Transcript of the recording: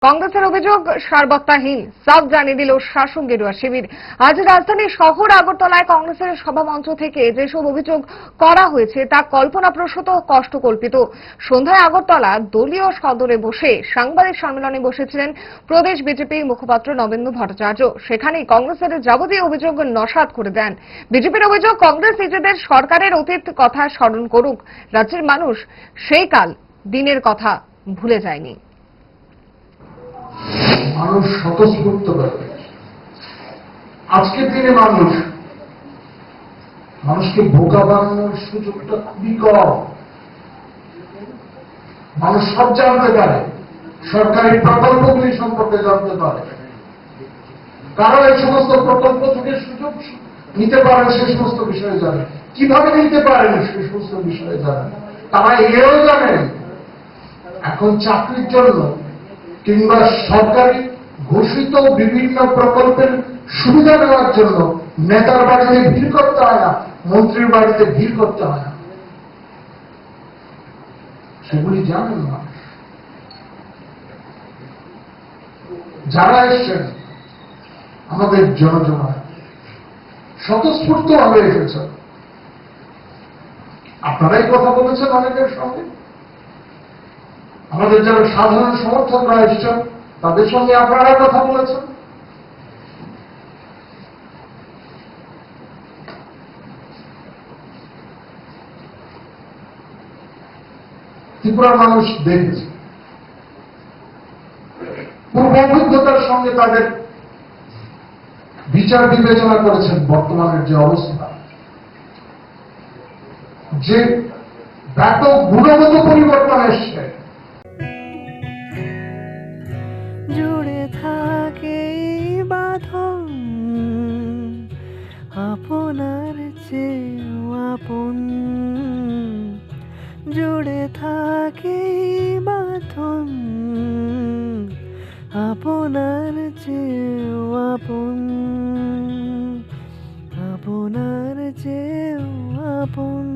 কংগ্রেসের অভিযোগ সারবত্তাহীন, সাফ জানিয়ে দিল শাসক গেরুয়া শিবির। আজ রাজধানীর শহর আগরতলায় কংগ্রেসের সভামঞ্চ থেকে যেসব অভিযোগ করা হয়েছে তা কল্পনাপ্রসূত ও কষ্টকল্পিত। সন্ধ্যায় আগরতলা দলীয় সদরে বসে সাংবাদিক সম্মেলনে বসেছিলেন প্রদেশ বিজেপির মুখপাত্র নবেন্দু ভট্টাচার্য। সেখানেই কংগ্রেসের যাবতীয় অভিযোগ নস্যাৎ করে দেন। বিজেপির অভিযোগ, কংগ্রেস নিজেদের সরকারের অতীত কথা স্মরণ করুক, রাজ্যের মানুষ সেই কাল দিনের কথা ভুলে যায়নি। মানুষ স্বতঃস্ফূর্ত করে আজকের দিনে মানুষকে বোকা বানানোর সুযোগটা খুবই কম। মানুষ সব জানতে পারে, সরকারি প্রকল্পগুলি সম্পর্কে জানতে পারে, কারা এই সমস্ত প্রকল্প থেকে সুযোগ নিতে পারেন সে সমস্ত বিষয়ে জানে, কিভাবে নিতে পারেন সে সমস্ত বিষয়ে জানেন। তারা এও জানেন এখন চাকরির জন্য কিংবা সরকারি ঘোষিত বিভিন্ন প্রকল্পের সুবিধা নেওয়ার জন্য নেতার বাড়িতে ভিড় করতে হয় না, মন্ত্রীর বাড়িতে ভিড় করতে হয় না, সেগুলি জানেন না। যারা এসছেন আমাদের জনজমায় স্বতঃস্ফূর্ত ভাবে এসেছেন, আপনারাই কথা বলেছেন অনেকের সঙ্গে, আমাদের যারা সাধারণ সমর্থকরা এসছেন তাদের সঙ্গে আপনারা কথা বলেছেন। ত্রিপুরার মানুষ দেখেছে, পূর্ব অভিজ্ঞতার সঙ্গে তাদের বিচার বিবেচনা করেছেন বর্তমানের যে অবস্থা, যে ব্যাপক গুণগত পরিবর্তন এসছে। জুড়ে থাকে বাঁধন আপনার চেয়েও আপন, জুড়ে থাকে বাঁধন আপনার চেয়েও আপন, আপনার চেয়েও আপন।